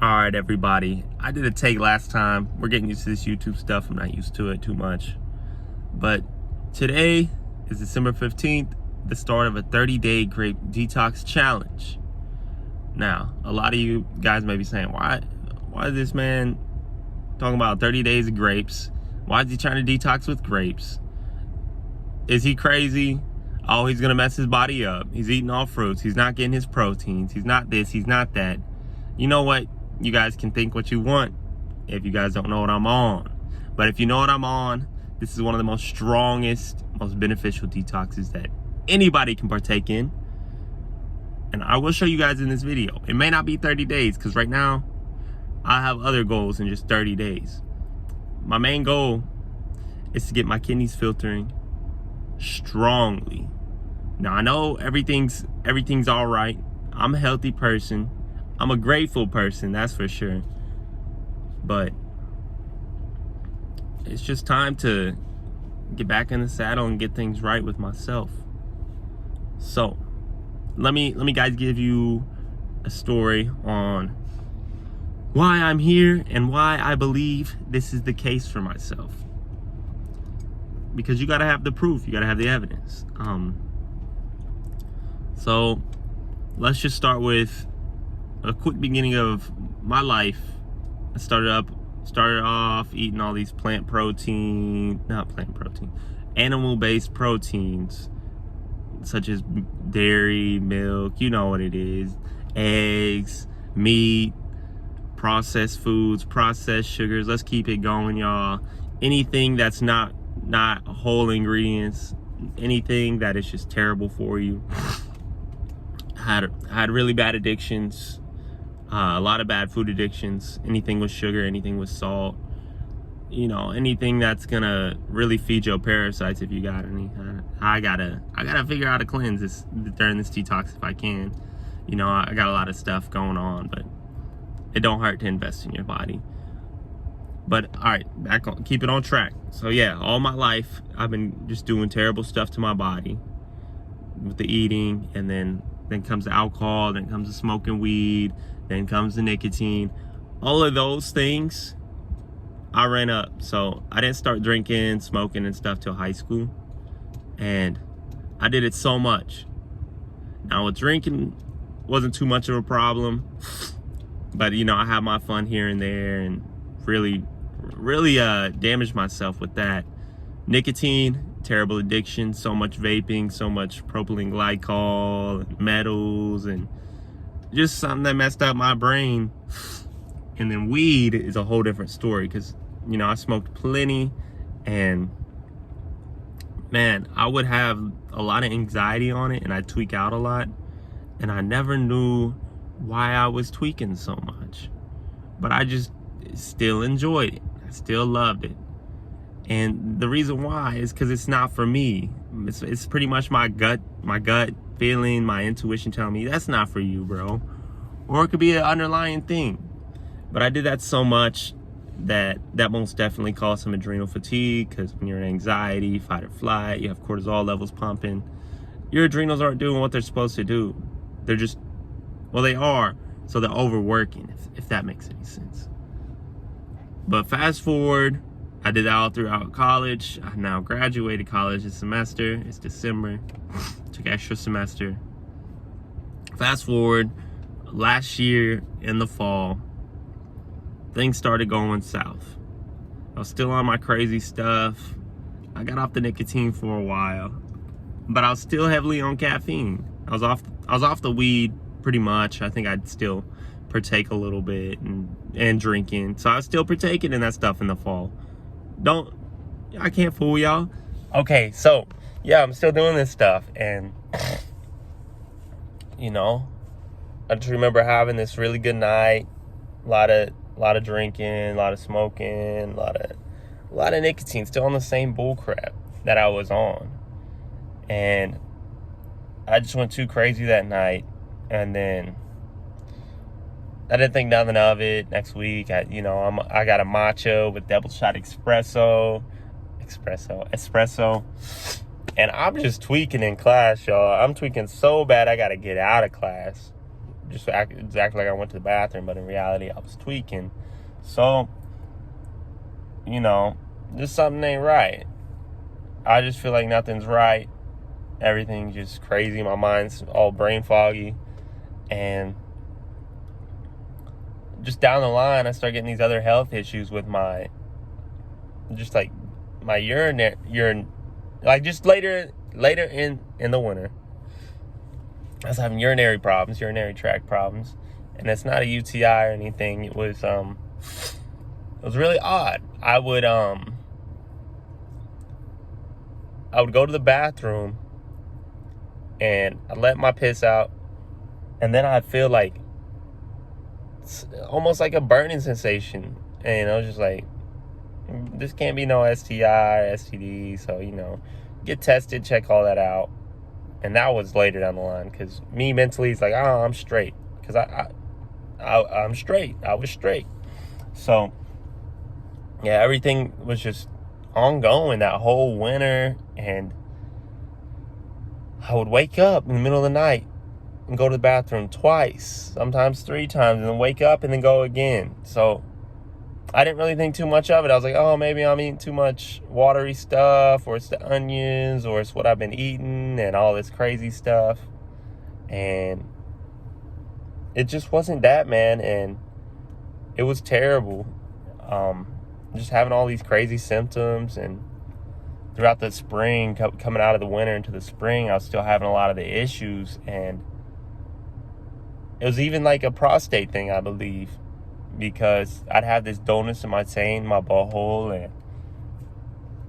All right, everybody. I did a take last time. We're getting used to this YouTube stuff. I'm not used to it too much. But today is December 15th, the start of a 30-day grape detox challenge. Now, a lot of you guys may be saying, why is this man talking about 30 days of grapes? Why is he trying to detox with grapes? Is he crazy? Oh, he's gonna mess his body up. He's eating all fruits. He's not getting his proteins. He's not this, he's not that. You know what? You guys can think what you want if you guys don't know what I'm on. But if you know what I'm on, this is one of the most strongest, most beneficial detoxes that anybody can partake in. And I will show you guys in this video. It may not be 30 days because right now I have other goals in just 30 days. My main goal is to get my kidneys filtering strongly. Now I know everything's all right. I'm a healthy person. I'm a grateful person, that's for sure. But it's just time to get back in the saddle and get things right with myself. So let me guys give you a story on why I'm here and why I believe this is the case for myself. Because you gotta have the proof, you gotta have the evidence. So let's just start with a quick beginning of my life. I started off eating all these animal-based proteins, such as dairy, milk, you know what it is, eggs, meat, processed foods, processed sugars. Let's keep it going, y'all. Anything that's not whole ingredients, anything that is just terrible for you. I had really bad addictions. A lot of bad food addictions, anything with sugar, anything with salt, you know, anything that's gonna really feed your parasites if you got any. I gotta figure out a cleanse this during this detox if I can. You know, I got a lot of stuff going on, but it don't hurt to invest in your body. But all right, keep it on track. So yeah, all my life I've been just doing terrible stuff to my body with the eating, and then comes the alcohol, then comes the smoking weed, then comes the nicotine. All of those things I ran up. So I didn't start drinking, smoking and stuff till high school, and I did it so much. Now with drinking wasn't too much of a problem, but you know, I had my fun here and there and really damaged myself with that. Nicotine, terrible addiction, so much vaping, so much propylene glycol, metals, and just something that messed up my brain. And then weed is a whole different story because, you know, I smoked plenty, and man, I would have a lot of anxiety on it and I'd tweak out a lot, and I never knew why I was tweaking so much. But I just still enjoyed it. I still loved it. And the reason why is because it's not for me. It's pretty much my gut feeling, my intuition telling me that's not for you, bro. Or it could be an underlying thing. But I did that so much that most definitely caused some adrenal fatigue, because when you're in anxiety, fight or flight, you have cortisol levels pumping. Your adrenals aren't doing what they're supposed to do. They're just, well, they are, so they're overworking, if that makes any sense. But fast forward, I did that all throughout college. I now graduated college this semester. It's December. Took extra semester. Fast forward, last year in the fall, things started going south. I was still on my crazy stuff. I got off the nicotine for a while, but I was still heavily on caffeine. I was off the weed pretty much. I think I'd still partake a little bit and drinking. So I was still partaking in that stuff in the fall. I can't fool y'all. Okay, so yeah, I'm still doing this stuff, and you know, I just remember having this really good night, a lot of drinking, a lot of smoking, a lot of nicotine, still on the same bull crap that I was on. And I just went too crazy that night, and then I didn't think nothing of it. Next week, I got a matcha with double shot espresso, and I'm just tweaking in class, y'all. I'm tweaking so bad I gotta get out of class. just act exactly like I went to the bathroom, but in reality, I was tweaking. So, just something ain't right. I just feel like nothing's right. Everything's just crazy. My mind's all brain foggy. And just down the line, I start getting these other health issues with my urine, like just later in the winter. I was having urinary tract problems, and it's not a UTI or anything. It was really odd. I would go to the bathroom, and I'd let my piss out, and then I'd feel like it's almost like a burning sensation, and I was just like, this can't be no STI or STD. So get tested, check all that out. And that was later down the line, because me mentally is like, oh, I'm straight, because I'm straight. I was straight. So yeah, everything was just ongoing that whole winter. And I would wake up in the middle of the night and go to the bathroom twice, sometimes 3 times, and then wake up and then go again. So I didn't really think too much of it. I was like, oh, maybe I'm eating too much watery stuff, or it's the onions, or it's what I've been eating and all this crazy stuff. And it just wasn't that, man. And it was terrible. Just having all these crazy symptoms. And throughout the spring, coming out of the winter into the spring, I was still having a lot of the issues. And it was even like a prostate thing, I believe, because I'd have this dullness in my taint, my butthole, and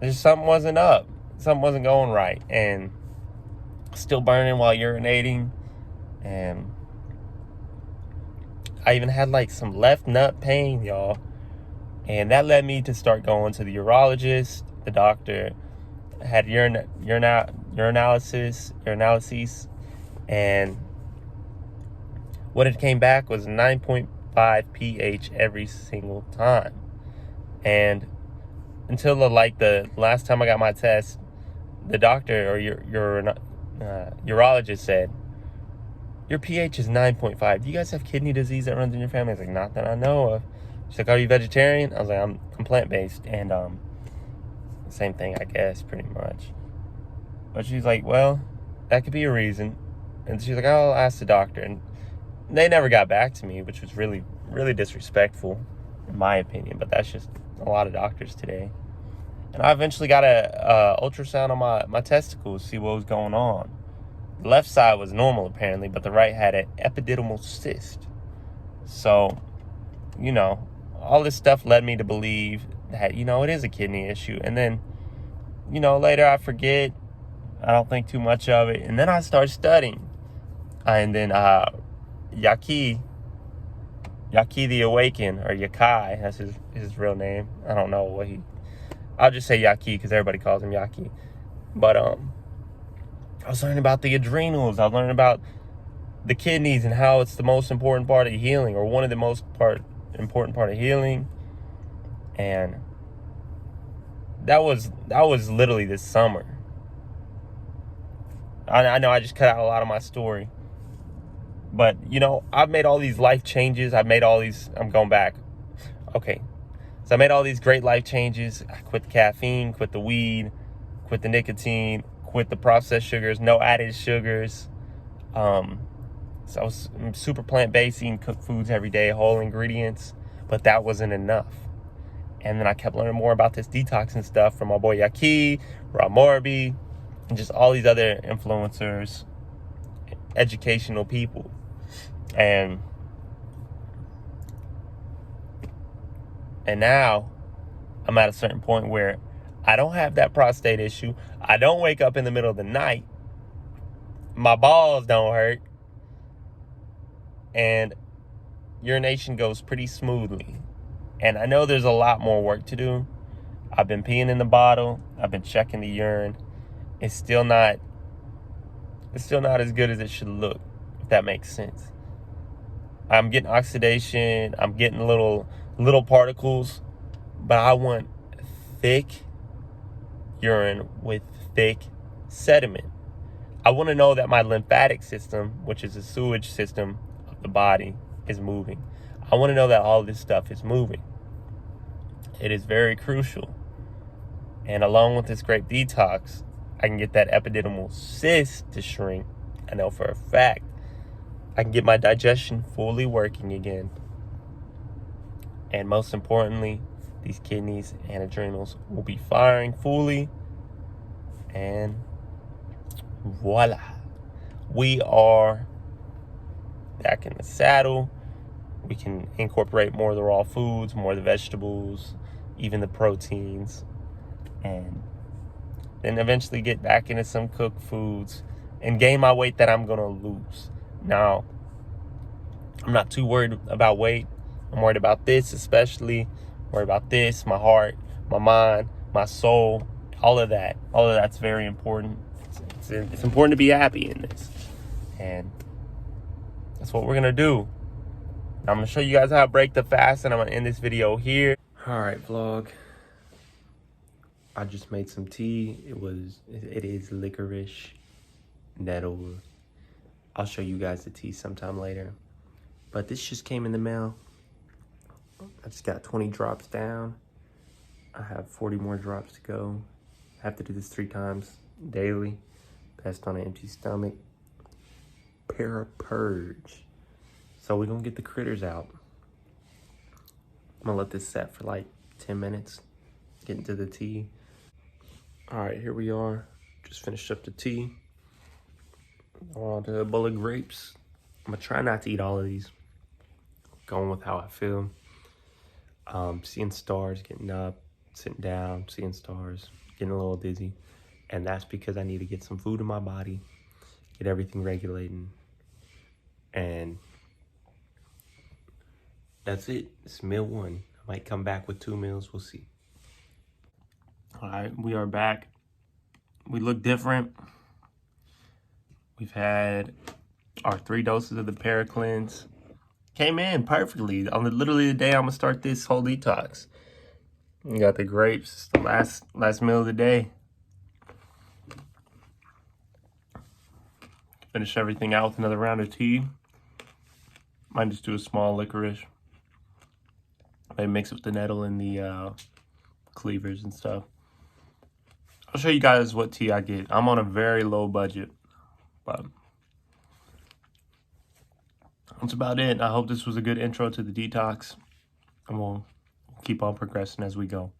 just something wasn't up. Something wasn't going right. And still burning while urinating. And I even had like some left nut pain, y'all. And that led me to start going to the urologist. The doctor had urinalysis, and what it came back was 9.5 pH every single time. And until the last time I got my test, the doctor or urologist said, your pH is 9.5. Do you guys have kidney disease that runs in your family? I was like, not that I know of. She's like, are you vegetarian? I was like, I'm plant-based. And same thing, I guess, pretty much. But she's like, well, that could be a reason. And she's like, I'll ask the doctor. And they never got back to me, which was really, really disrespectful, in my opinion. But that's just a lot of doctors today. And I eventually got a ultrasound on my testicles to see what was going on. The left side was normal, apparently, but the right had an epididymal cyst. So, all this stuff led me to believe that, it is a kidney issue. And then, later I forget. I don't think too much of it. And then I start studying. And then Yaki the Awakened, or Yakai, that's his real name. I don't know I'll just say Yaki because everybody calls him Yaki. But I was learning about the adrenals. I was learning about the kidneys and how it's the most important part of healing, or one of the most important part of healing. And that was literally this summer. I know I just cut out a lot of my story, but I've made all these life changes. I'm going back. Okay, so I made all these great life changes. I quit the caffeine, quit the weed, quit the nicotine, quit the processed sugars, no added sugars. So I'm super plant-based, eating cooked foods every day, whole ingredients, but that wasn't enough. And then I kept learning more about this detoxing stuff from my boy Yaki, Rob Morby, and just all these other influencers, educational people. And now I'm at a certain point where I don't have that prostate issue. I don't wake up in the middle of the night. My balls don't hurt. And urination goes pretty smoothly. And I know there's a lot more work to do. I've been peeing in the bottle. I've been checking the urine. It's still not as good as it should look, if that makes sense. I'm getting oxidation. I'm getting little particles. But I want thick urine with thick sediment. I want to know that my lymphatic system, which is a sewage system the body is moving. I want to know that all this stuff is moving. It is very crucial. And along with this grape detox, I can get that epididymal cyst to shrink. I know for a fact. I can get my digestion fully working again. And most importantly, these kidneys and adrenals will be firing fully. And voila. We are back in the saddle. We can incorporate more of the raw foods, more of the vegetables, even the proteins. And then eventually get back into some cooked foods and gain my weight that I'm going to lose. Now, I'm not too worried about weight. I'm worried about this especially. I'm worried about this, my heart, my mind, my soul, all of that. All of that's very important. It's important to be happy in this. And that's what we're going to do. I'm going to show you guys how to break the fast, and I'm going to end this video here. All right, vlog. I just made some tea. It is licorice, nettle. I'll show you guys the tea sometime later. But this just came in the mail. I just got 20 drops down. I have 40 more drops to go. I have to do this 3 times daily. Best on an empty stomach. Purge. So we're gonna get the critters out. I'm gonna let this set for like 10 minutes. Get into the tea. All right, here we are. Just finished up the tea. On to a bowl of grapes. I'm gonna try not to eat all of these. Going with how I feel. Seeing stars, getting up, sitting down, seeing stars, getting a little dizzy. And that's because I need to get some food in my body, get everything regulating. And that's it. It's meal 1. I might come back with 2 meals. We'll see. All right, we are back. We look different. We've had our 3 doses of the Paracleanse. Came in perfectly on literally the day I'm gonna start this whole detox. We got the grapes, the last meal of the day. Finish everything out with another round of tea. Might just do a small licorice. Maybe mix it with the nettle and the cleavers and stuff. I'll show you guys what tea I get. I'm on a very low budget, but that's about it. I hope this was a good intro to the detox, and we'll keep on progressing as we go.